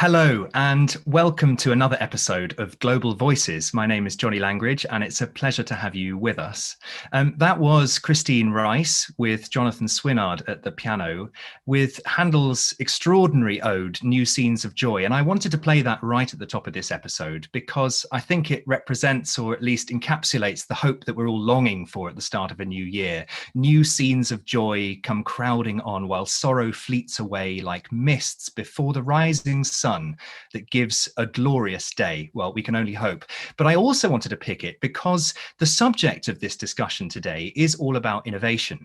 Hello and welcome to another episode of Global Voices. My name is Johnny Langridge and it's a pleasure to have you with us. That was Christine Rice with Jonathan Swinard at the piano with Handel's extraordinary ode, New Scenes of Joy. And I wanted to play that right at the top of this episode because I think it represents, or at least encapsulates, the hope that we're all longing for at the start of a new year. New scenes of joy come crowding on while sorrow fleets away like mists before the rising sun that gives a glorious day. Well, we can only hope. But I also wanted to pick it because the subject of this discussion today is all about innovation.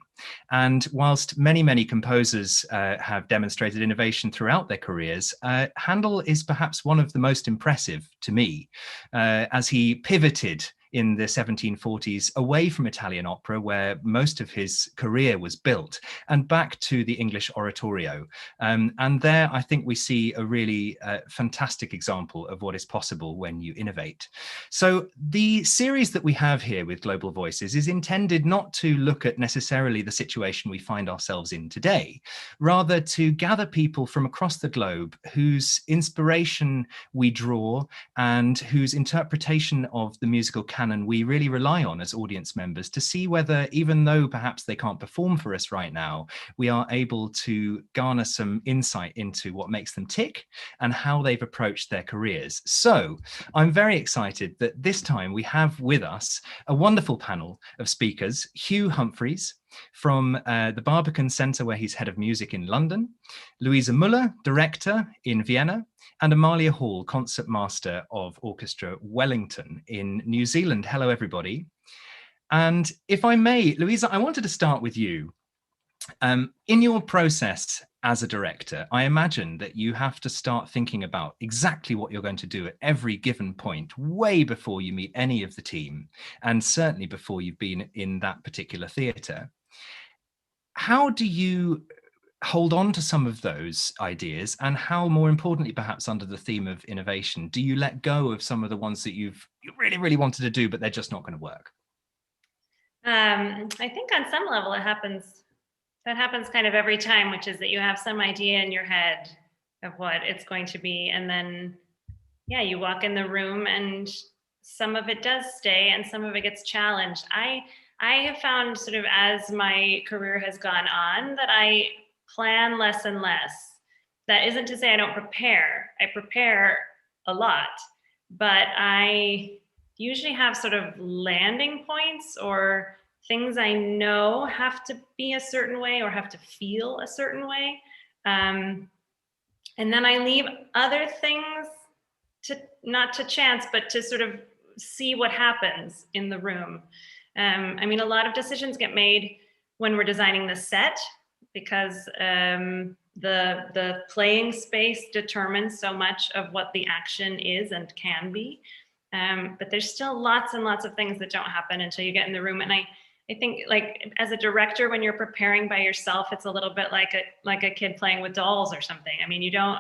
And whilst many composers have demonstrated innovation throughout their careers, Handel is perhaps one of the most impressive to me, as he pivoted in the 1740s away from Italian opera, where most of his career was built, and back to the English oratorio. And there, I think we see a really fantastic example of what is possible when you innovate. So the series that we have here with Global Voices is intended not to look at necessarily the situation we find ourselves in today, rather to gather people from across the globe whose inspiration we draw and whose interpretation of the musical canon we really rely on as audience members to see whether, even though perhaps they can't perform for us right now, we are able to garner some insight into what makes them tick and how they've approached their careers. So I'm very excited that this time we have with us a wonderful panel of speakers: Hugh Humphreys from the Barbican Centre, where he's head of music in London, Louisa Muller, director in Vienna, and Amalia Hall, concertmaster of Orchestra Wellington in New Zealand. Hello, everybody. And if I may, Louisa, I wanted to start with you. In your process as a director, I imagine that you have to start thinking about exactly what you're going to do at every given point, way before you meet any of the team, and certainly before you've been in that particular theatre. How do you hold on to some of those ideas, and how, more importantly, perhaps under the theme of innovation, do you let go of some of the ones that you really wanted to do, but they're just not going to work? I think on some level that happens kind of every time, which is that you have some idea in your head of what it's going to be, and then you walk in the room and some of it does stay and some of it gets challenged. I have found, sort of as my career has gone on, that I plan less and less. That isn't to say I don't prepare. I prepare a lot, but I usually have sort of landing points or things I know have to be a certain way or have to feel a certain way. And then I leave other things not to chance, but to sort of see what happens in the room. I mean, a lot of decisions get made when we're designing the set, because the playing space determines so much of what the action is and can be. But there's still lots and lots of things that don't happen until you get in the room. And I think, like, as a director, when you're preparing by yourself, it's a little bit like a kid playing with dolls or something. I mean, you don't,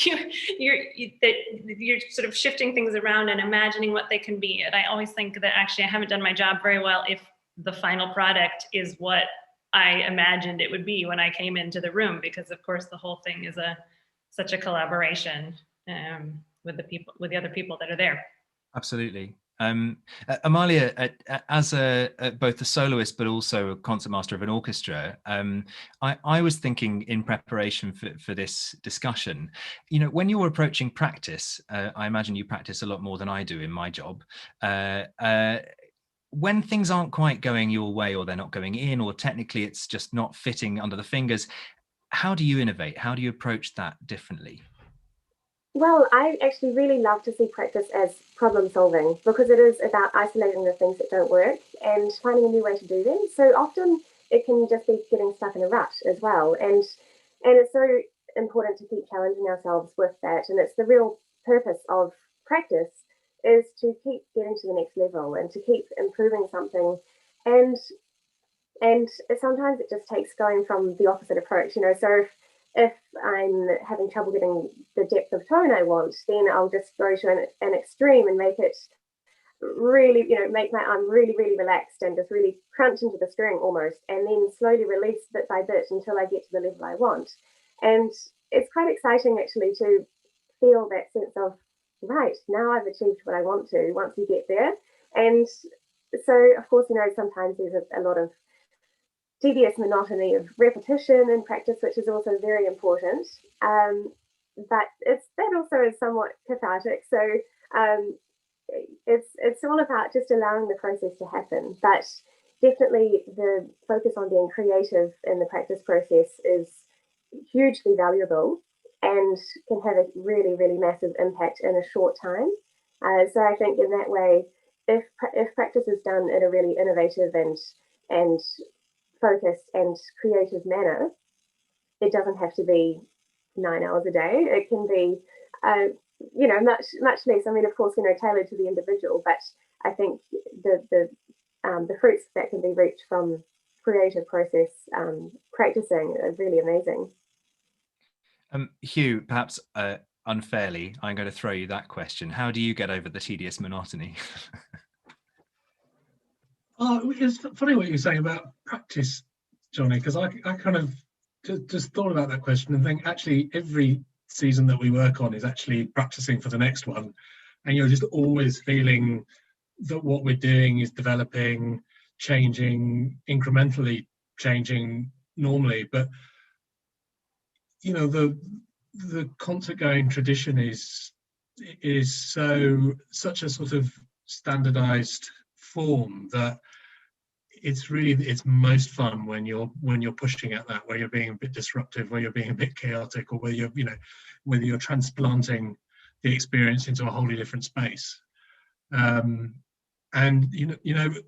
you're sort of shifting things around and imagining what they can be. And I always think that actually I haven't done my job very well if the final product is what I imagined it would be when I came into the room, because of course the whole thing is such a collaboration with the other people that are there. Absolutely. Amalia, as both a soloist but also a concertmaster of an orchestra, I was thinking in preparation for this discussion, when you're approaching practice, I imagine you practice a lot more than I do in my job. When things aren't quite going your way, or they're not going in, or technically it's just not fitting under the fingers, how do you innovate? How do you approach that differently? Well, I actually really love to see practice as problem solving, because it is about isolating the things that don't work and finding a new way to do them. So often it can just be getting stuck in a rut as well. And it's so important to keep challenging ourselves with that. And it's the real purpose of practice, is to keep getting to the next level and to keep improving something. And sometimes it just takes going from the opposite approach. So if I'm having trouble getting the depth of tone I want, then I'll just go to an extreme and make it really, make my arm really relaxed and just really crunch into the string almost, and then slowly release bit by bit until I get to the level I want. And it's quite exciting actually to feel that sense of, right, now I've achieved what I want to once you get there. And so, of course, sometimes there's a lot of tedious monotony of repetition and practice, which is also very important. But that also is somewhat cathartic. So it's all about just allowing the process to happen. But definitely the focus on being creative in the practice process is hugely valuable and can have a really, really massive impact in a short time. So I think in that way, if practice is done in a really innovative and focused and creative manner, it doesn't have to be 9 hours a day. It can be, much less. I mean, of course, tailored to the individual. But I think the fruits that can be reaped from creative process practicing are really amazing. Hugh, perhaps unfairly, I'm going to throw you that question. How do you get over the tedious monotony? It's funny what you're saying about practice, Johnny, because I kind of just thought about that question and think actually every season that we work on is actually practicing for the next one, and you're just always feeling that what we're doing is developing, changing, incrementally changing normally. But the concert going tradition is such a sort of standardized form that it's most fun when you're pushing at that, where you're being a bit disruptive, where you're being a bit chaotic, or where whether you're transplanting the experience into a wholly different space. And the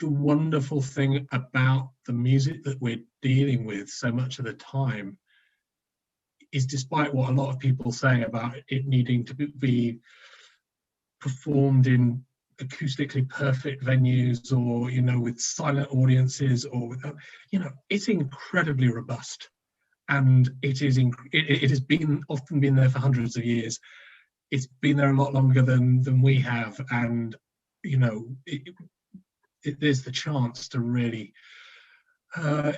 wonderful thing about the music that we're dealing with so much of the time is, despite what a lot of people say about it needing to be performed in acoustically perfect venues, or with silent audiences, or it's incredibly robust, and it has often been there for hundreds of years. It's been there a lot longer than we have, and there's the chance to really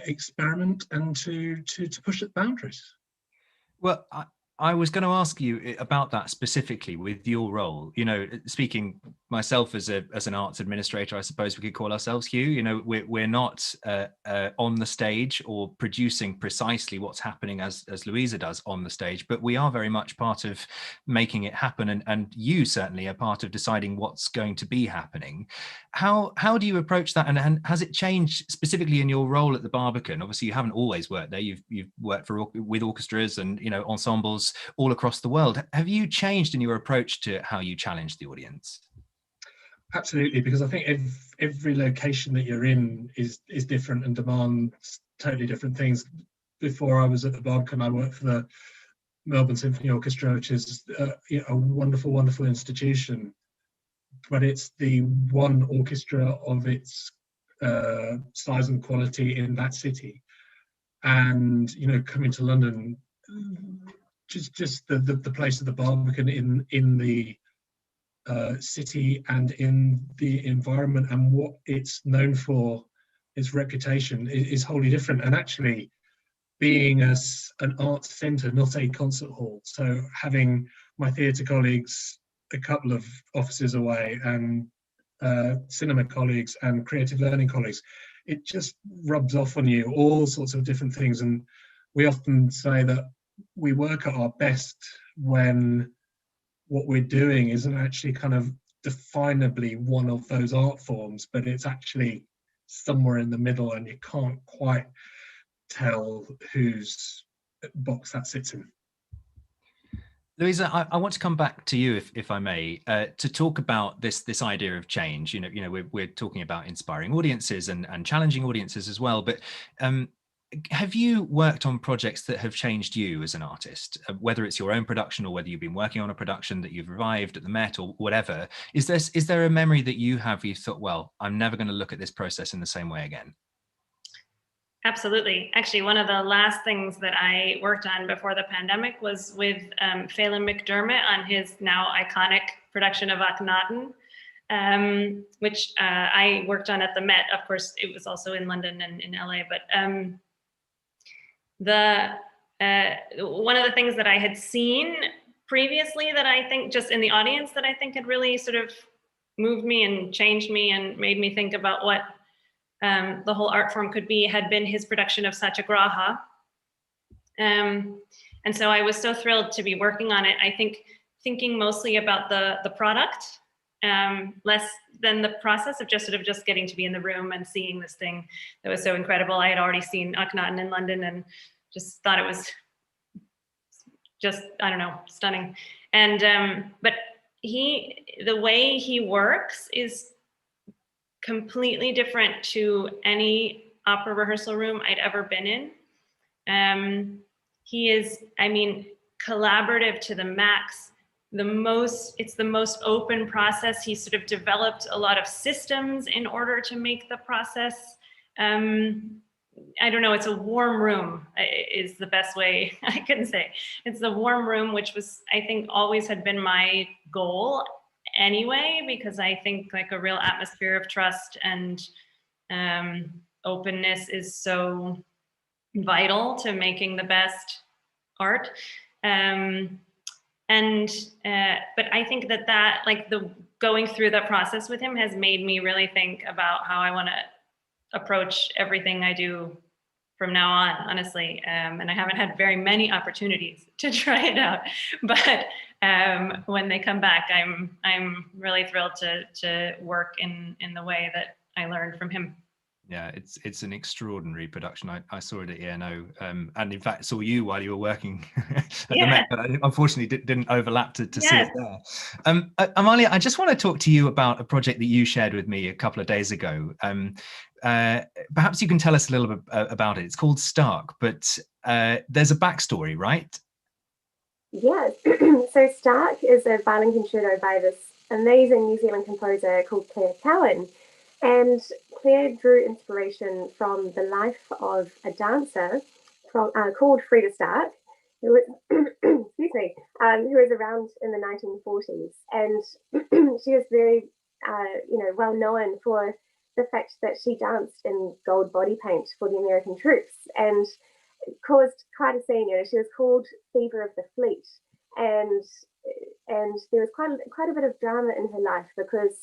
experiment and to push the boundaries. Well, I was going to ask you about that specifically with your role. Speaking myself as an arts administrator, I suppose we could call ourselves, Hugh. We're not on the stage or producing precisely what's happening as Louisa does on the stage, but we are very much part of making it happen, and you certainly are part of deciding what's going to be happening. How do you approach that, and has it changed specifically in your role at the Barbican? Obviously, you haven't always worked there. You've worked with orchestras and ensembles all across the world. Have you changed in your approach to how you challenge the audience? Absolutely, because I think every location that you're in is different and demands totally different things. Before I was at the Barbican, I worked for the Melbourne Symphony Orchestra, which is a wonderful, wonderful institution. But it's the one orchestra of its size and quality in that city. And coming to London, just the place of the Barbican in the city and in the environment and what it's known for, its reputation is wholly different. And actually, being an arts centre, not a concert hall, so having my theatre colleagues a couple of offices away, and cinema colleagues and creative learning colleagues, it just rubs off on you all sorts of different things. And we often say that we work at our best when what we're doing isn't actually kind of definably one of those art forms, but it's actually somewhere in the middle, and you can't quite tell whose box that sits in. Louisa, I want to come back to you, if I may, to talk about this idea of change. We're talking about inspiring audiences and challenging audiences as well. But have you worked on projects that have changed you as an artist, whether it's your own production or whether you've been working on a production that you've revived at the Met or whatever? Is there a memory that you have where you thought, well, I'm never going to look at this process in the same way again? Absolutely. Actually, one of the last things that I worked on before the pandemic was with Phelan McDermott on his now iconic production of Akhenaten, which I worked on at the Met. Of course, it was also in London and in LA, but one of the things that I had seen previously that I think just in the audience that I think had really sort of moved me and changed me and made me think about what the whole art form could be had been his production of Satyagraha. And so I was so thrilled to be working on it. I think thinking mostly about the product, less than the process of just sort of just getting to be in the room and seeing this thing that was so incredible. I had already seen Akhenaten in London and just thought it was just, I don't know, stunning. And but the way he works is completely different to any opera rehearsal room I'd ever been in. He is, I mean, collaborative to the max. It's the most open process. He sort of developed a lot of systems in order to make the process. I don't know, it's a warm room is the best way I can say. It's the warm room, which was, I think, always had been my goal anyway, because I think like a real atmosphere of trust and openness is so vital to making the best art. But I think that like the going through that process with him has made me really think about how I want to approach everything I do from now on, honestly. And I haven't had very many opportunities to try it out, but when they come back, I'm really thrilled to work in the way that I learned from him. Yeah, it's an extraordinary production. I saw it at ENO, and in fact saw you while you were working at the Met, but I unfortunately didn't overlap to see it there. Amalia, I just want to talk to you about a project that you shared with me a couple of days ago. Perhaps you can tell us a little bit about it. It's called Stark, but there's a backstory, right? Yes. So Stark is a violin concerto by this amazing New Zealand composer called Claire Cowan. And Claire drew inspiration from the life of a dancer called Freda Stark, who was, excuse me, who was around in the 1940s. And she was very, well known for the fact that she danced in gold body paint for the American troops and caused quite a scene. She was called Fever of the Fleet, and there was quite a bit of drama in her life because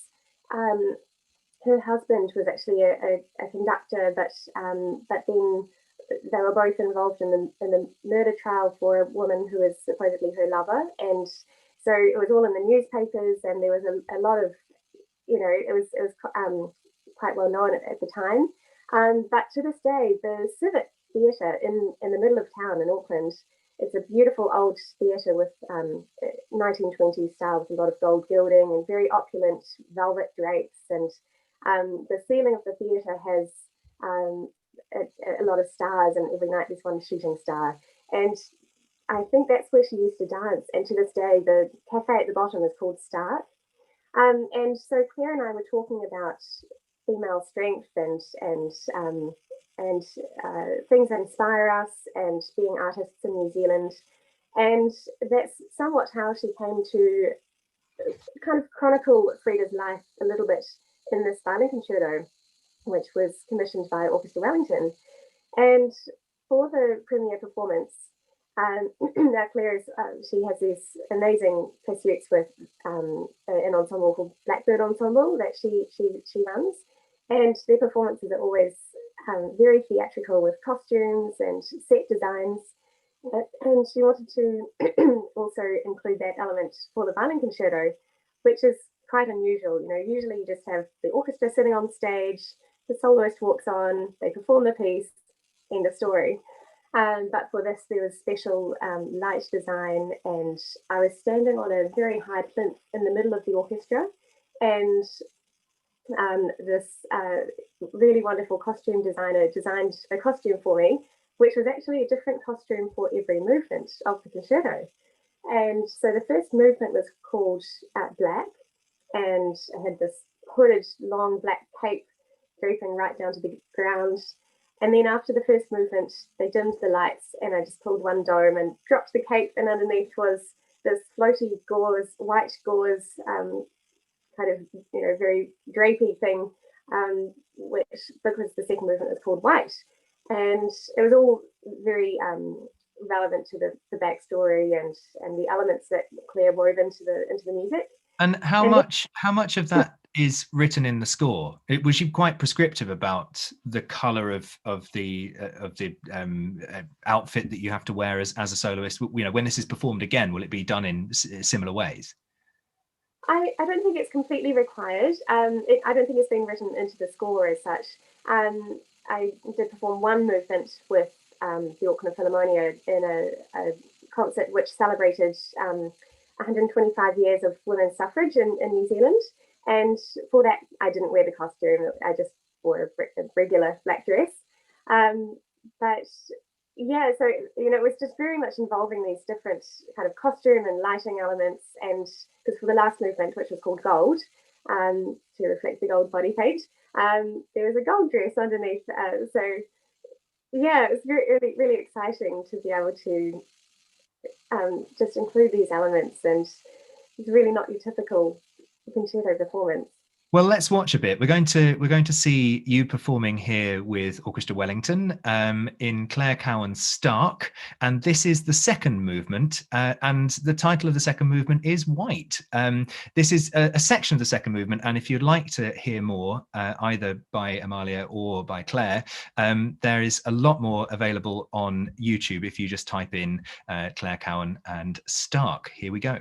her husband was actually a conductor, but then they were both involved in the murder trial for a woman who was supposedly her lover, and so it was all in the newspapers, and there was a lot of, it was quite well known at the time. But to this day, the Civic Theatre in the middle of town in Auckland, it's a beautiful old theatre with 1920s style with a lot of gold gilding and very opulent velvet drapes, and the ceiling of the theatre has a lot of stars, and every night there's one shooting star. And I think that's where she used to dance. And to this day, the cafe at the bottom is called Stark. And so Claire and I were talking about female strength and things that inspire us and being artists in New Zealand. And that's somewhat how she came to kind of chronicle Freda's life a little bit in this violin concerto, which was commissioned by Orchestra Wellington. And for the premiere performance, now Claire she has these amazing pursuits with an ensemble called Blackbird Ensemble that she runs, and their performances are always very theatrical with costumes and set designs. And she wanted to also include that element for the violin concerto, which is quite unusual. Usually you just have the orchestra sitting on stage, the soloist walks on, they perform the piece, end of story. But for this, there was special light design, and I was standing on a very high plinth in the middle of the orchestra, and this really wonderful costume designer designed a costume for me, which was actually a different costume for every movement of the concerto. And so the first movement was called Black, and I had this hooded long black cape draping right down to the ground. And then after the first movement, they dimmed the lights, and I just pulled one dome and dropped the cape, and underneath was this floaty gauze, white gauze, kind of, very drapey thing, which, because the second movement is called White. And it was all very relevant to the backstory and the elements that Claire wove into the music. And how much of that is written in the score? Was she quite prescriptive about the color of the outfit that you have to wear as a soloist? You know, when this is performed again, will it be done in similar ways? I don't think it's completely required. I don't think it's been written into the score as such. I did perform one movement with the Auckland Philharmonia in a concert which celebrated 125 years of women's suffrage in New Zealand. And for that, I didn't wear the costume. I just wore a regular black dress. But yeah, so, you know, it was just very much involving these different kind of costume and lighting elements. And because for the last movement, which was called Gold, to reflect the gold body paint, there was a gold dress underneath. So yeah, it was really, really exciting to be able to just include these elements, and it's really not your typical concerto performance. Well, let's watch a bit. We're going to see you performing here with Orchestra Wellington in Claire Cowan's Stark, and this is the second movement, and the title of the second movement is White. This is a section of the second movement, and if you'd like to hear more, either by Amalia or by Claire, there is a lot more available on YouTube if you just type in Claire Cowan and Stark. Here we go.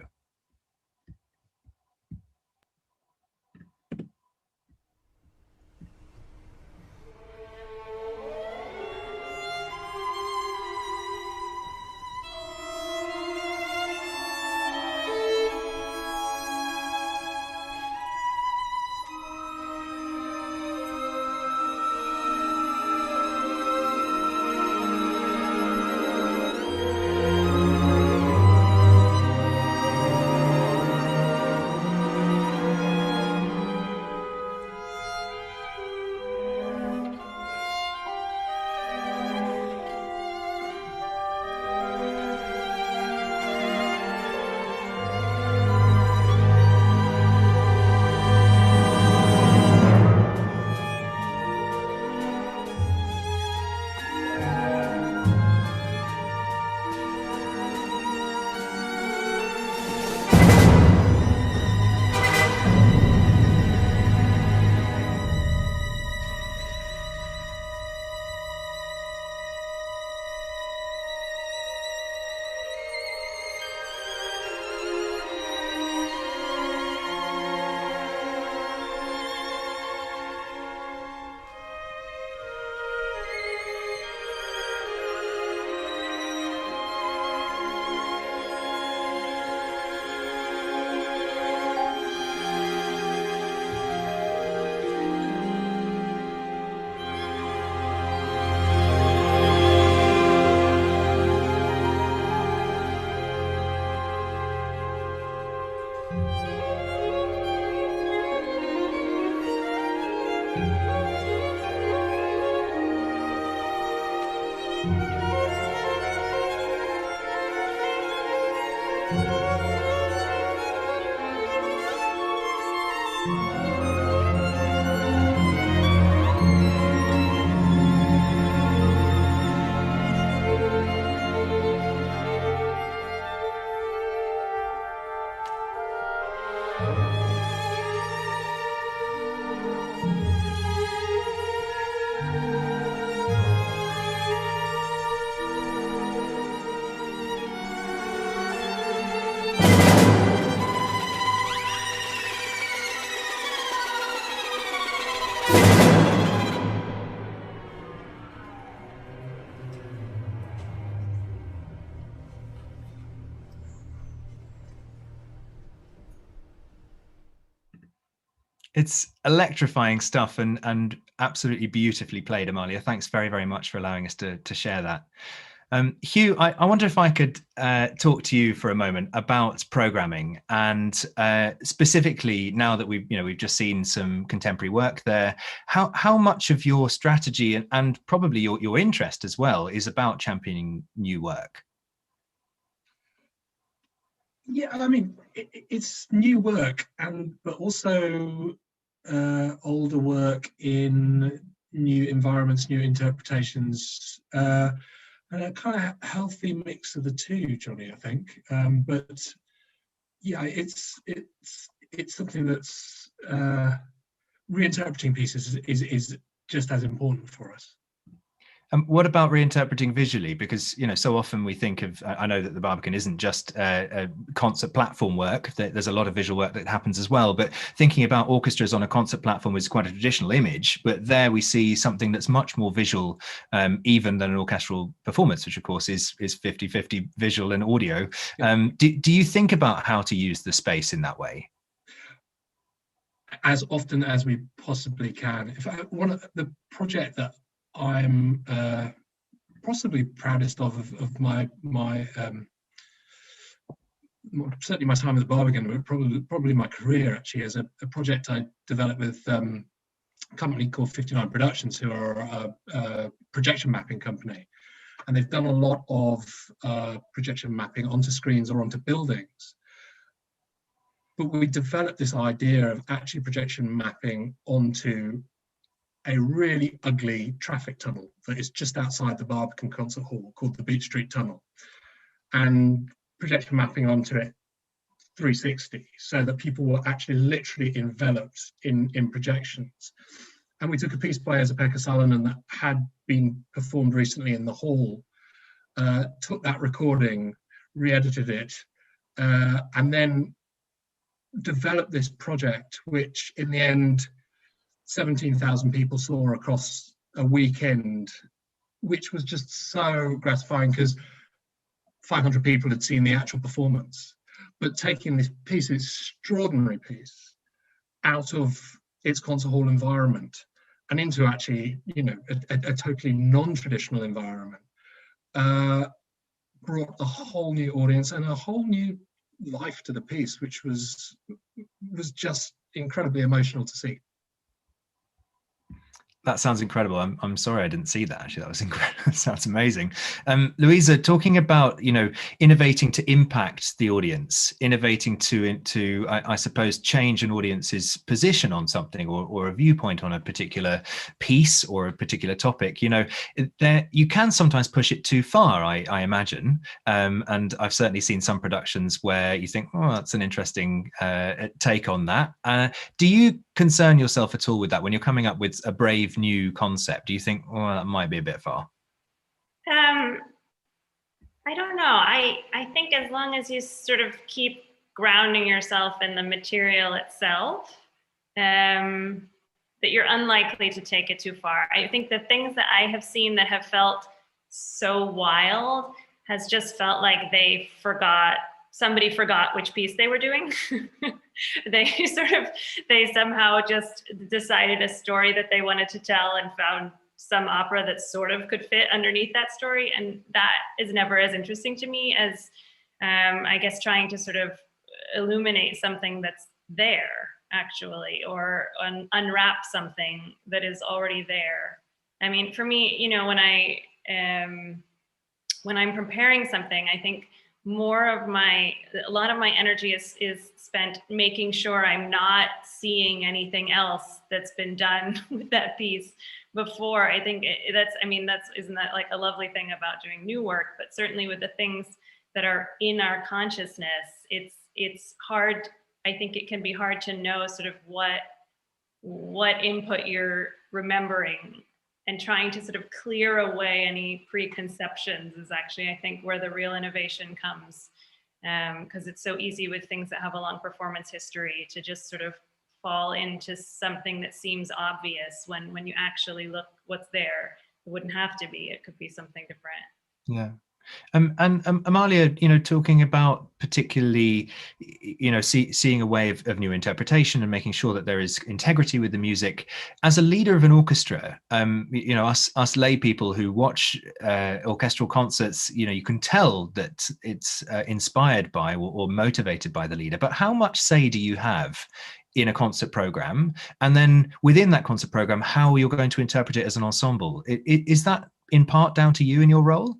It's electrifying stuff and absolutely beautifully played, Amalia. Thanks very, very much for allowing us to share that. Hugh, I wonder if I could talk to you for a moment about programming, and specifically now that we've just seen some contemporary work there, how much of your strategy and probably your interest as well is about championing new work? Yeah, I mean, it's new work, but also older work in new environments, new interpretations. And a kind of healthy mix of the two, Johnny, I think. But yeah, it's something that's reinterpreting pieces is just as important for us. What about reinterpreting visually? Because, you know, so often we think of, I know that the Barbican isn't just a concert platform work, there's a lot of visual work that happens as well, but thinking about orchestras on a concert platform is quite a traditional image, but there we see something that's much more visual, even than an orchestral performance, which of course is 50-50 visual and audio. Do you think about how to use the space in that way? As often as we possibly can. In fact, one of the project that I'm possibly proudest of my certainly my time at the Barbican, but probably my career actually, as a project I developed with a company called 59 Productions, who are a projection mapping company, and they've done a lot of projection mapping onto screens or onto buildings. But we developed this idea of actually projection mapping onto a really ugly traffic tunnel that is just outside the Barbican Concert Hall called the Beach Street Tunnel, and projection mapping onto it 360 so that people were actually literally enveloped in projections. And we took a piece by Esa-Pekka Salonen that had been performed recently in the hall, took that recording, re-edited it, and then developed this project, which in the end 17,000 people saw across a weekend, which was just so gratifying because 500 people had seen the actual performance. But taking this piece, this extraordinary piece, out of its concert hall environment and into actually, you know, a totally non-traditional environment, brought a whole new audience and a whole new life to the piece, which was just incredibly emotional to see. That sounds incredible. I'm sorry I didn't see that. Actually, that was incredible. That sounds amazing. Louisa, talking about, you know, innovating to impact the audience, innovating to I suppose change an audience's position on something or a viewpoint on a particular piece or a particular topic. You know, there you can sometimes push it too far, I imagine. And I've certainly seen some productions where you think, oh, that's an interesting take on that. Do you concern yourself at all with that when you're coming up with a brave new concept? Do you think, oh, that might be a bit far? I don't know. I think as long as you sort of keep grounding yourself in the material itself, that you're unlikely to take it too far. I think the things that I have seen that have felt so wild has just felt like somebody forgot which piece they were doing. They somehow just decided a story that they wanted to tell and found some opera that sort of could fit underneath that story. And that is never as interesting to me as, I guess, trying to sort of illuminate something that's there actually, or unwrap something that is already there. I mean, for me, you know, when I'm preparing something, I think a lot of my energy is spent making sure I'm not seeing anything else that's been done with that piece before. I think isn't that like a lovely thing about doing new work? But certainly with the things that are in our consciousness, it's hard. I think it can be hard to know sort of what input you're remembering, and trying to sort of clear away any preconceptions is actually, I think, where the real innovation comes. Because it's so easy with things that have a long performance history to just sort of fall into something that seems obvious when you actually look what's there. It wouldn't have to be, it could be something different. Yeah. And Amalia, you know, talking about particularly, you know, seeing a way of new interpretation and making sure that there is integrity with the music. As a leader of an orchestra, you know, us lay people who watch orchestral concerts, you know, you can tell that it's inspired by or motivated by the leader. But how much say do you have in a concert program? And then within that concert program, how you're going to interpret it as an ensemble? Is that in part down to you in your role?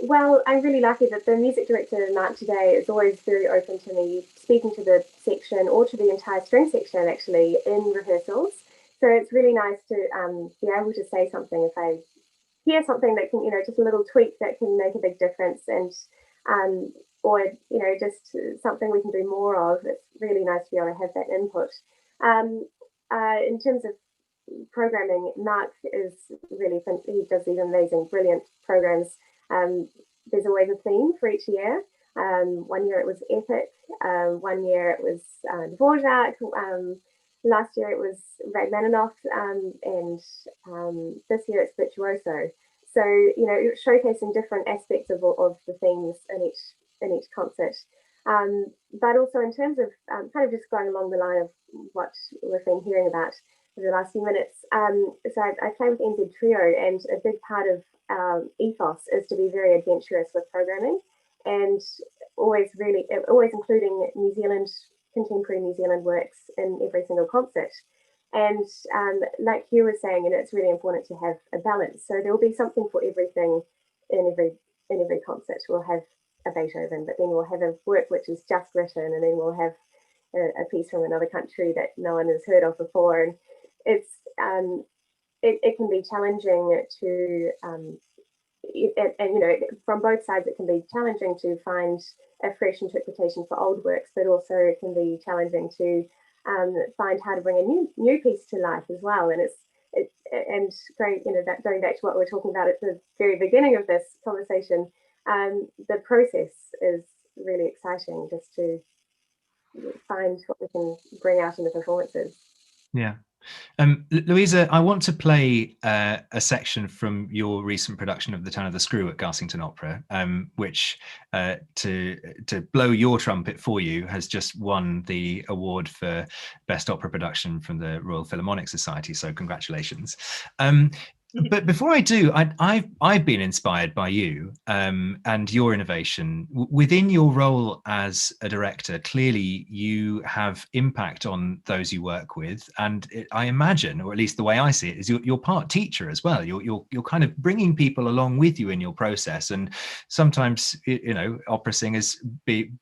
Well, I'm really lucky that the music director, Mark, today is always very open to me speaking to the section or to the entire string section actually in rehearsals. So it's really nice to be able to say something if I hear something that can, just a little tweak that can make a big difference, and or just something we can do more of, it's really nice to be able to have that input. In terms of programming, Mark is really, he does these amazing, brilliant programs. There's always a theme for each year. One year it was epic, one year it was Dvorak, last year it was Rachmaninoff, and this year it's virtuoso. So showcasing different aspects of the themes in each concert. But also in terms of kind of just going along the line of what we've been hearing about for the last few minutes. So I play with NZ Trio, and a big part of our ethos is to be very adventurous with programming, and always including contemporary New Zealand works in every single concert. And like Hugh was saying, it's really important to have a balance. So there will be something for everything in every concert. We'll have a Beethoven, but then we'll have a work which is just written, and then we'll have a piece from another country that no one has heard of before. And it's it can be challenging to and from both sides it can be challenging to find a fresh interpretation for old works, but also it can be challenging to find how to bring a new piece to life as well. And going back to what we were talking about at the very beginning of this conversation, the process is really exciting, just to find what we can bring out in the performances. Yeah. Louisa, I want to play a section from your recent production of The Turn of the Screw at Garsington Opera, which, to blow your trumpet for you, has just won the award for Best Opera Production from the Royal Philharmonic Society. So congratulations. But before I do, I've been inspired by you and your innovation. Within your role as a director, clearly you have impact on those you work with. And I imagine, or at least the way I see it, is you're part teacher as well. You're kind of bringing people along with you in your process. And sometimes, opera singers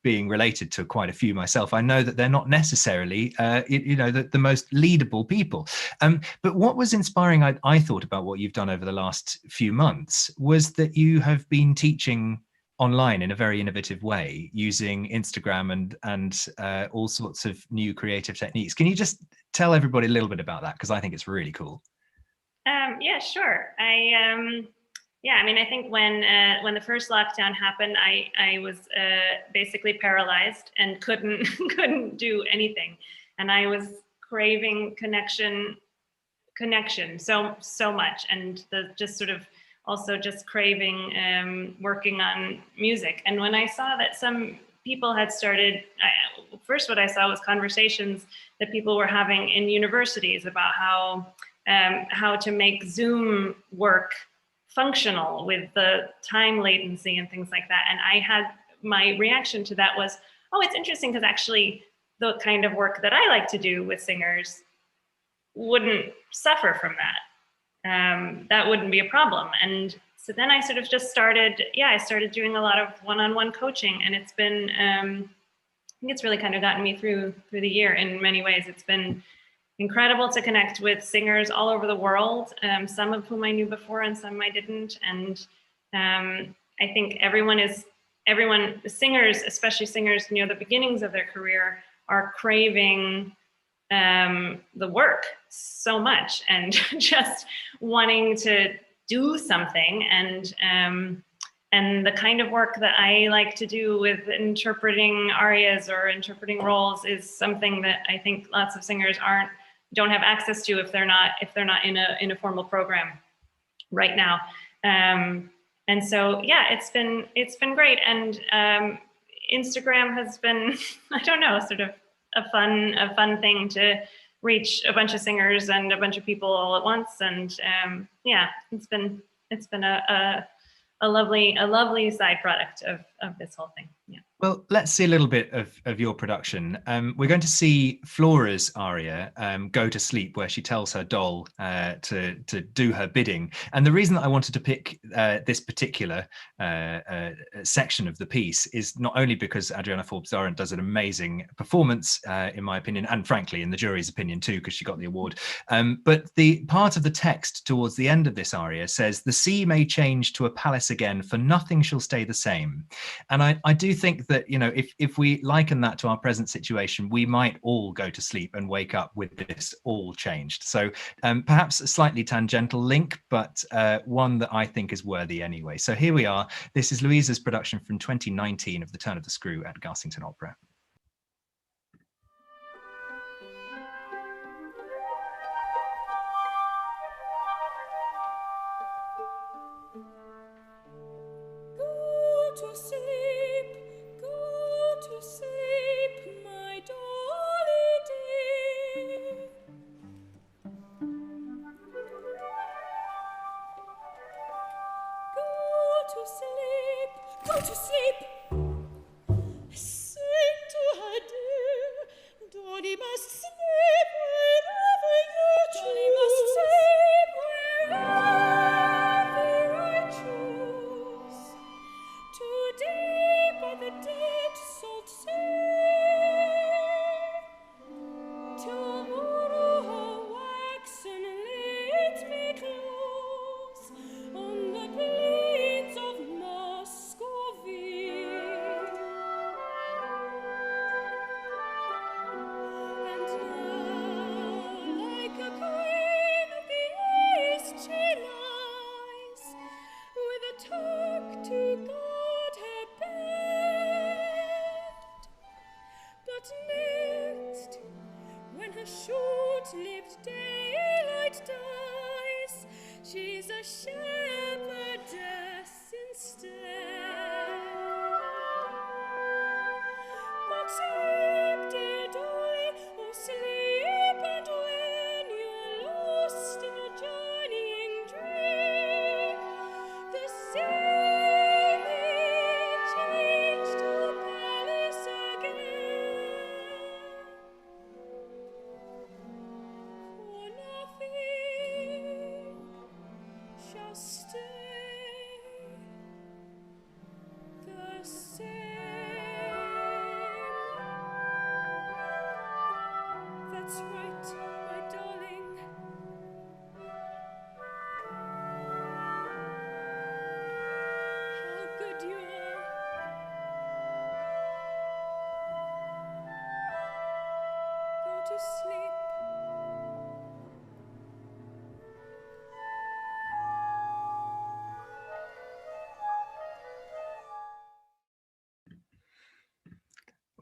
being related to quite a few myself, I know that they're not necessarily, the most leadable people. But what was inspiring, I thought, about what you've done over the last few months was that you have been teaching online in a very innovative way, using Instagram and all sorts of new creative techniques. Can you just tell everybody a little bit about that? Because I think it's really cool. Yeah, sure. I think when the first lockdown happened, I was basically paralyzed and couldn't do anything, and I was craving connection so much, and just craving working on music. And when I saw that some people had started, first what I saw was conversations that people were having in universities about how to make Zoom work functional with the time latency and things like that. And my reaction to that was, oh, it's interesting, because actually the kind of work that I like to do with singers wouldn't suffer from that. That wouldn't be a problem. And so then I sort of just started doing a lot of one-on-one coaching, and it's been, I think it's really kind of gotten me through the year in many ways. It's been incredible to connect with singers all over the world, some of whom I knew before and some I didn't. And I think singers, especially singers near the beginnings of their career, are craving the work so much, and just wanting to do something. And the kind of work that I like to do with interpreting arias or interpreting roles is something that I think lots of singers don't have access to if they're not in a formal program right now. And so it's been great. And Instagram has been, I don't know, sort of a fun thing to reach a bunch of singers and a bunch of people all at once. And it's been a lovely side product of this whole thing. Well, let's see a little bit of your production. We're going to see Flora's aria, Go to Sleep, where she tells her doll to do her bidding. And the reason that I wanted to pick this particular section of the piece is not only because Adriana Forbes-Arendt does an amazing performance, in my opinion, and frankly, in the jury's opinion too, because she got the award, but the part of the text towards the end of this aria says, "The sea may change to a palace again, for nothing shall stay the same." And I do think that, you know, if we liken that to our present situation, we might all go to sleep and wake up with this all changed. So perhaps a slightly tangential link, but one that I think is worthy anyway. So here we are. This is Louisa's production from 2019 of The Turn of the Screw at Garsington Opera. Go to sleep, my dolly dear. Go to sleep. Sing to her dear, dolly must sleep wherever you choose. Dolly must sleep wherever I choose. Today by the dead salt sea, tomorrow her waxen lids may close on the plains of Muscovy. And now, like a queen of the east, she lies, with a Turk to guard her bed. But next, when her short-lived daylight dies, she's a shepherdess instead. But sleep, dear dolly, oh sleep, and when you're lost in a journeying dream, the sea may change to a palace again. For nothing shall stay the same. That's right, my darling. How good you are. Go to sleep.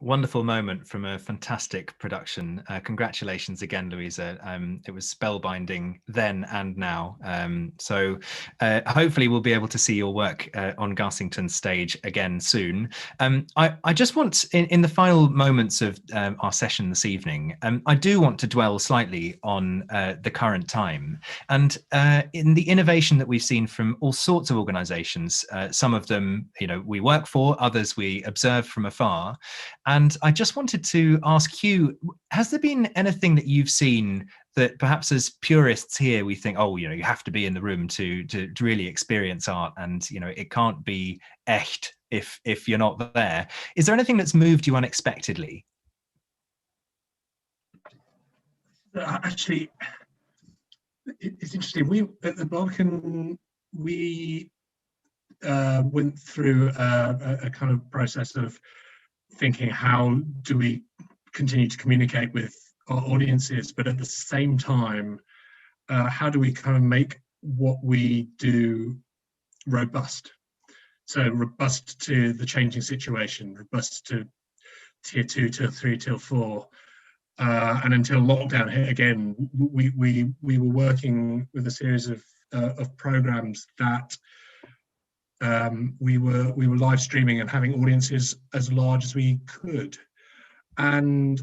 Wonderful moment from a fantastic production. Congratulations again, Louisa. It was spellbinding then and now. So hopefully we'll be able to see your work on Garsington stage again soon. I just want, in the final moments of our session this evening, I do want to dwell slightly on the current time and in the innovation that we've seen from all sorts of organizations. Some of them, you know, we work for, others we observe from afar. And I just wanted to ask Hugh, has there been anything that you've seen that perhaps as purists here, we think, oh, you know, you have to be in the room to really experience art, and, you know, it can't be echt if you're not there. Is there anything that's moved you unexpectedly? Actually, it's interesting. We at the Barbican, we went through a kind of process of thinking, how do we continue to communicate with our audiences, but at the same time, how do we kind of make what we do robust? So robust to the changing situation, robust to tier 2, tier 3, tier 4. And until lockdown hit again, we were working with a series of programs that we were live streaming and having audiences as large as we could. And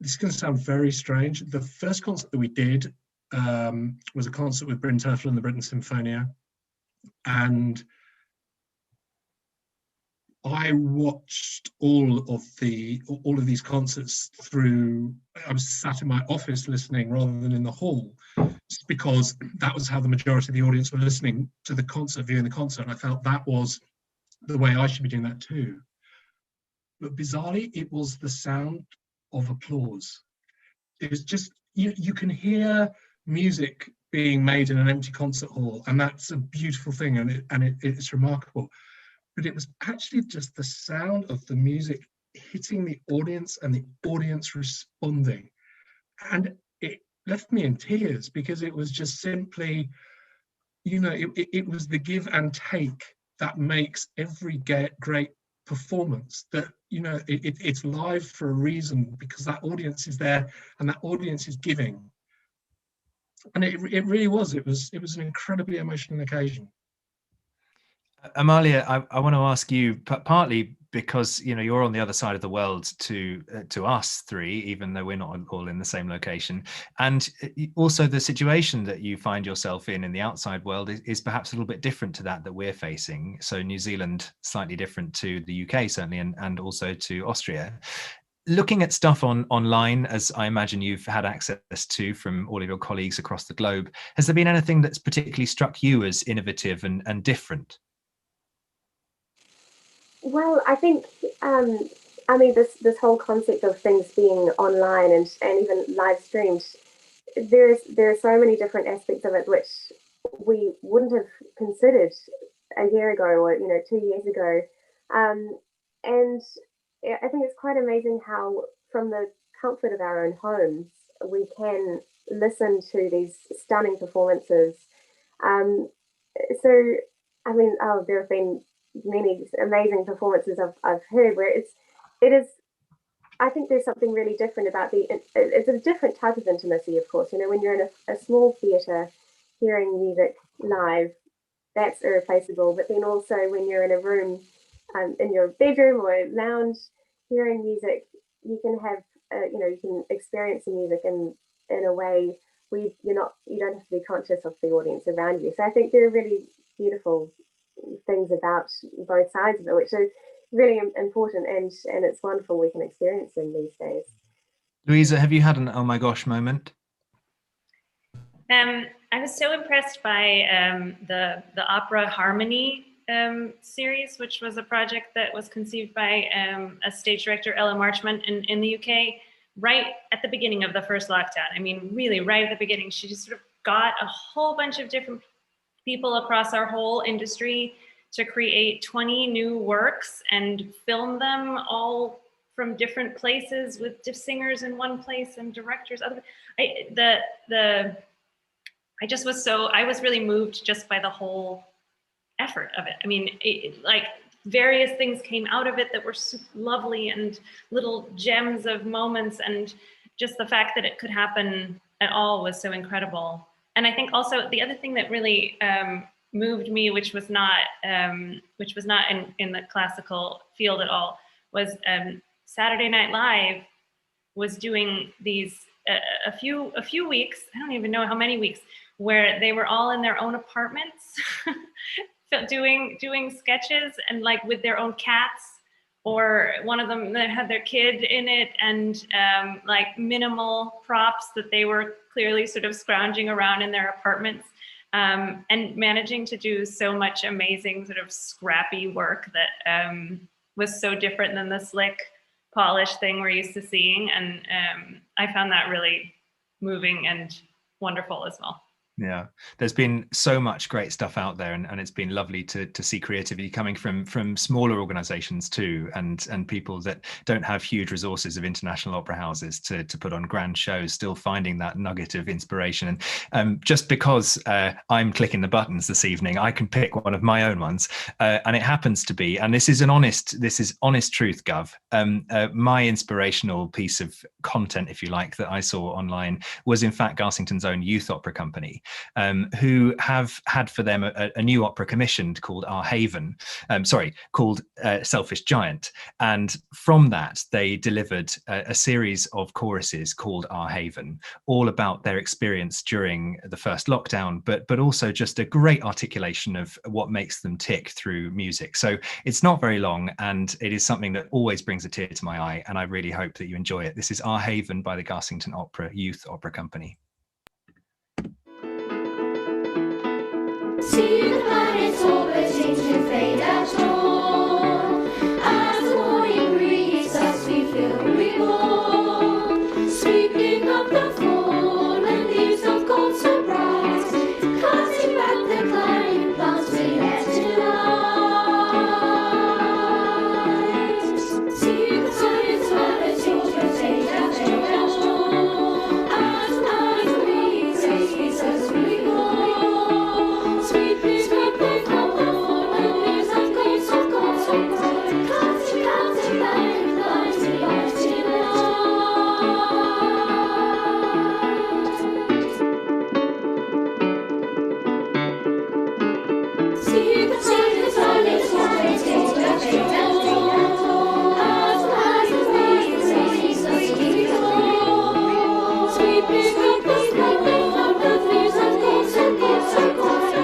this is going to sound very strange. The first concert that we did was a concert with Bryn Terfel and the Britten Sinfonia, and I watched all of these concerts through. I was sat in my office listening rather than in the hall, just because that was how the majority of the audience were listening to the concert, viewing the concert. And I felt that was the way I should be doing that too. But bizarrely, it was the sound of applause. It was just, you can hear music being made in an empty concert hall, and that's a beautiful thing, and it's remarkable. But it was actually just the sound of the music hitting the audience and the audience responding. And it left me in tears, because it was just simply, it was the give and take that makes every great performance. That, it's live for a reason, because that audience is there and that audience is giving. And it really was. It was an incredibly emotional occasion. Amalia, I want to ask you, partly because you're on the other side of the world to us three, even though we're not all in the same location, and also the situation that you find yourself in the outside world is perhaps a little bit different to that we're facing. So New Zealand, slightly different to the UK, certainly, and also to Austria. Looking at stuff online, as I imagine you've had access to from all of your colleagues across the globe, has there been anything that's particularly struck you as innovative and different? Well, I think, this whole concept of things being online and even live streamed, there are so many different aspects of it which we wouldn't have considered a year ago or 2 years ago, and I think it's quite amazing how, from the comfort of our own homes, we can listen to these stunning performances. There have been many amazing performances I've heard where it is. I think there's something really different about it's a different type of intimacy, of course. When you're in a small theatre, hearing music live, that's irreplaceable. But then also when you're in a room, in your bedroom or lounge, hearing music, you can have, you can experience the music in a way where you don't have to be conscious of the audience around you. So I think there are really beautiful things about both sides of it, which are really important, and it's wonderful we can experience them these days. Louisa, have you had an oh my gosh moment? I was so impressed by the opera Harmony series, which was a project that was conceived by a stage director, Ella Marchman, in the UK, right at the beginning of the first lockdown. I mean, really right at the beginning. She just sort of got a whole bunch of different people across our whole industry to create 20 new works and film them all from different places with singers in one place and directors other. I was really moved just by the whole effort of it. I mean, like various things came out of it that were super lovely and little gems of moments, and just the fact that it could happen at all was so incredible. And I think also the other thing that really moved me, which was not in the classical field at all, was Saturday Night Live was doing these a few weeks, I don't even know how many weeks, where they were all in their own apartments doing sketches, and like with their own cats, or one of them that had their kid in it, and like minimal props that they were clearly sort of scrounging around in their apartments, and managing to do so much amazing sort of scrappy work that was so different than the slick, polished thing we're used to seeing. And I found that really moving and wonderful as well. Yeah, there's been so much great stuff out there, and it's been lovely to see creativity coming from smaller organizations too, and people that don't have huge resources of international opera houses to put on grand shows, still finding that nugget of inspiration. And just because I'm clicking the buttons this evening, I can pick one of my own ones, and it happens to be, and this is honest truth, Gov. My inspirational piece of content, if you like, that I saw online was in fact Garsington's own youth opera company. who have had for them a new opera commissioned called Our Haven, called Selfish Giant. And from that, they delivered a series of choruses called Our Haven, all about their experience during the first lockdown, but also just a great articulation of what makes them tick through music. So it's not very long, and it is something that always brings a tear to my eye, and I really hope that you enjoy it. This is Our Haven by the Garsington Opera Youth Opera Company. See the planets orbit change to fade at dawn. As the morning greets us, we feel reborn. Sweeping up the fallen leaves of gold so bright, cutting back the climbing plants we left to light. See the planets orbit change to fade at dawn. As the morning greets us, we reborn. Sweeping up the fallen leaves of gold so bright, cutting back the climbing plants we left to light. See the planets orbit change to fade at dawn. As the morning greets us, we reborn. Sweeping up the fallen leaves of gold so bright,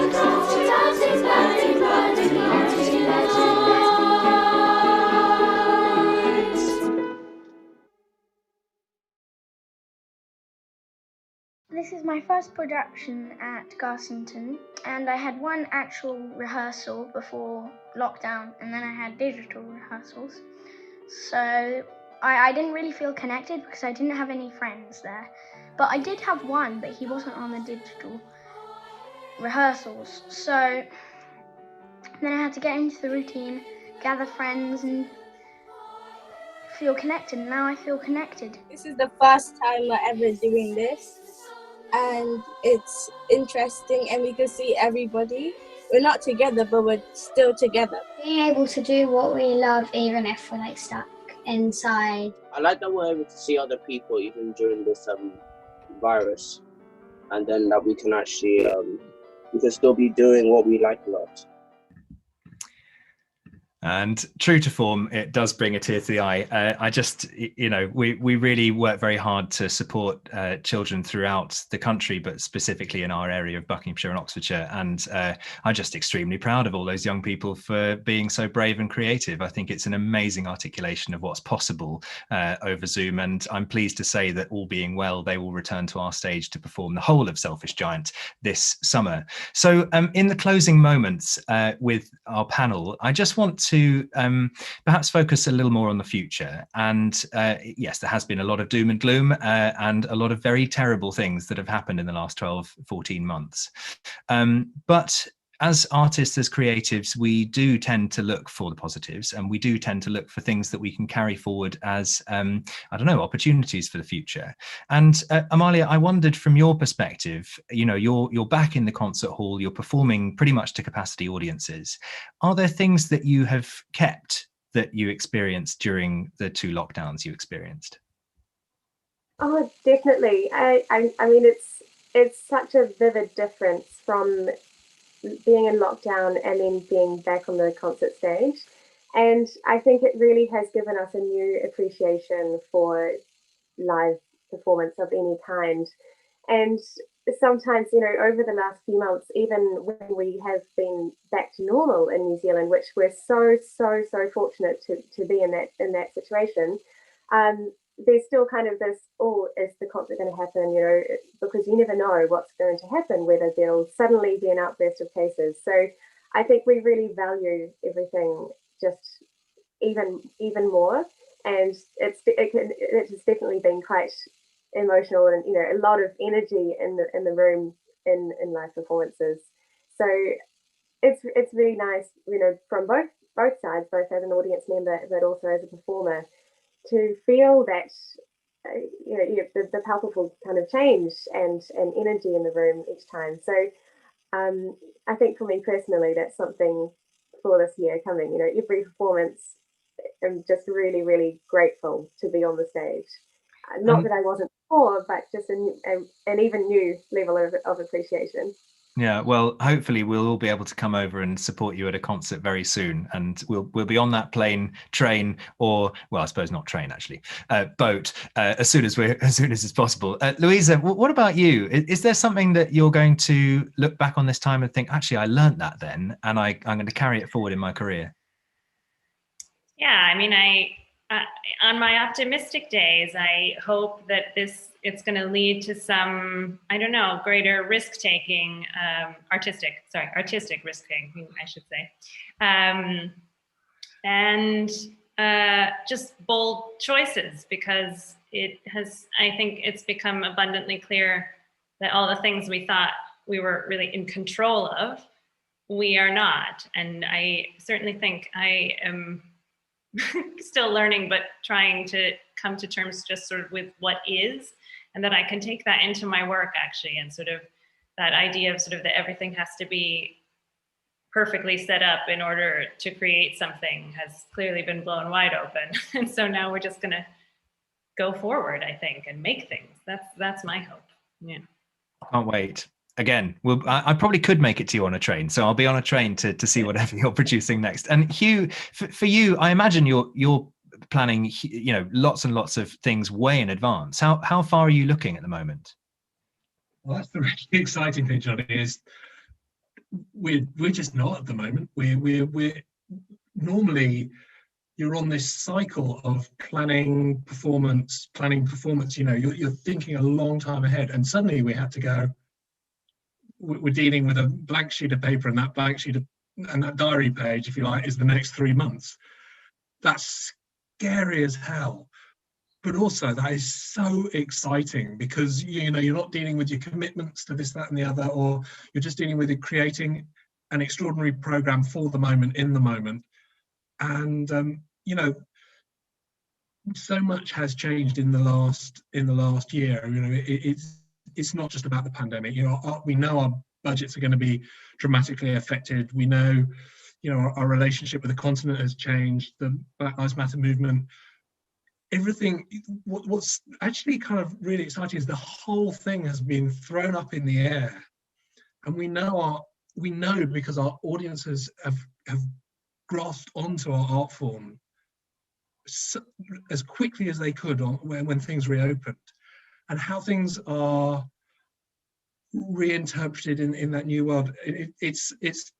cutting back the climbing plants we left to light. This is my first production at Garsington, and I had one actual rehearsal before lockdown, and then I had digital rehearsals. So I didn't really feel connected because I didn't have any friends there. But I did have one, but he wasn't on the digital rehearsals. So then I had to get into the routine, gather friends, and feel connected. And now I feel connected. This is the first time we're ever doing this, and it's interesting, and we can see everybody. We're not together, but we're still together. Being able to do what we love even if we're like stuck inside. I like that we're able to see other people even during this virus, and then that we can actually we can still be doing what we like a lot. And true to form, it does bring a tear to the eye. I just, we really work very hard to support children throughout the country, but specifically in our area of Buckinghamshire and Oxfordshire. And I'm just extremely proud of all those young people for being so brave and creative. I think it's an amazing articulation of what's possible over Zoom. And I'm pleased to say that, all being well, they will return to our stage to perform the whole of Selfish Giant this summer. So in the closing moments with our panel, I just want to perhaps focus a little more on the future. And yes, there has been a lot of doom and gloom and a lot of very terrible things that have happened in the last 12, 14 months. But as artists, as creatives, we do tend to look for the positives, and we do tend to look for things that we can carry forward as, opportunities for the future. And Amalia, I wondered, from your perspective, you're back in the concert hall, you're performing pretty much to capacity audiences. Are there things that you have kept that you experienced during the 2 lockdowns you experienced? Oh, definitely. I mean, it's such a vivid difference from being in lockdown and then being back on the concert stage. And I think it really has given us a new appreciation for live performance of any kind. And sometimes, over the last few months, even when we have been back to normal in New Zealand, which we're so fortunate to be in that situation, there's still kind of this, is the concert going to happen, because you never know what's going to happen, whether there'll suddenly be an outburst of cases. So I think we really value everything just even more, and it's definitely been quite emotional, and a lot of energy in the room in live performances. So it's really nice, from both sides, both as an audience member but also as a performer, to feel that the palpable kind of change and energy in the room each time. So I think for me personally, that's something for this year coming. Every performance, I'm just really, really grateful to be on the stage. Not that I wasn't before, but just an even new level of appreciation. Yeah, well, hopefully we'll all be able to come over and support you at a concert very soon, and we'll be on that plane, train, or, well, I suppose not train actually, boat, as soon as it's possible. Louisa, what about you? Is there something that you're going to look back on this time and think, actually, I learned that then, and I'm going to carry it forward in my career? Yeah, I mean, on my optimistic days, I hope that it's going to lead to some, I don't know, greater risk-taking, artistic risk-taking, I should say. And just bold choices, because I think it's become abundantly clear that all the things we thought we were really in control of, we are not. And I certainly think I am still learning, but trying to come to terms just sort of with what is, and that I can take that into my work actually, and sort of that idea of sort of that everything has to be perfectly set up in order to create something has clearly been blown wide open. And so now we're just gonna go forward, I think, and make things. That's my hope. Yeah. Can't wait. Again, I probably could make it to you on a train, so I'll be on a train to see whatever you're producing next. And Hugh, for you, I imagine you're planning, lots and lots of things way in advance. How far are you looking at the moment? Well, that's the really exciting thing, Johnny, is we're just not at the moment. We're normally, you're on this cycle of planning performance. You're thinking a long time ahead, and suddenly we have to go. We're dealing with a blank sheet of paper, and that blank sheet and that diary page, if you like, is the next 3 months. That's scary as hell, but also that is so exciting, because you're not dealing with your commitments to this, that, and the other, or you're just dealing with creating an extraordinary program for the moment, in the moment. And so much has changed in the last year. It's not just about the pandemic. We know our budgets are going to be dramatically affected. We know, our relationship with the continent has changed. The Black Lives Matter movement, everything. What's actually kind of really exciting is the whole thing has been thrown up in the air, and we know because our audiences have grasped onto our art form as quickly as they could when things reopened, and how things are reinterpreted in that new world. It's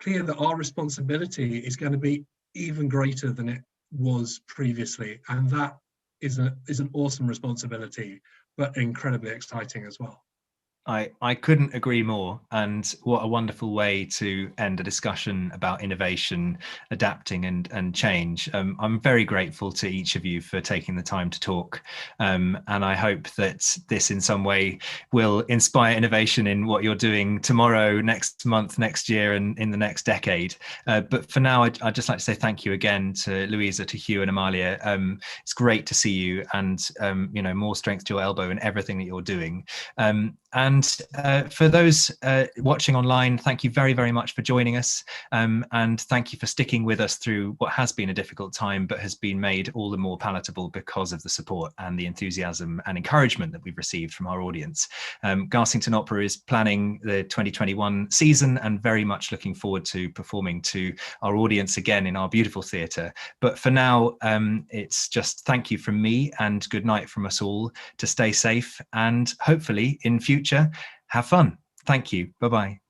clear that our responsibility is going to be even greater than it was previously, and that is an awesome responsibility, but incredibly exciting as well. I couldn't agree more, and what a wonderful way to end a discussion about innovation, adapting and change. I'm very grateful to each of you for taking the time to talk, and I hope that this in some way will inspire innovation in what you're doing tomorrow, next month, next year, and in the next decade. But for now, I'd just like to say thank you again to Louisa, to Hugh and Amalia. It's great to see you, and more strength to your elbow in everything that you're doing. And for those watching online, thank you very, very much for joining us. And thank you for sticking with us through what has been a difficult time, but has been made all the more palatable because of the support and the enthusiasm and encouragement that we've received from our audience. Garsington Opera is planning the 2021 season and very much looking forward to performing to our audience again in our beautiful theatre. But for now, it's just thank you from me and good night from us all, to stay safe and hopefully in future have fun. Thank you. Bye-bye.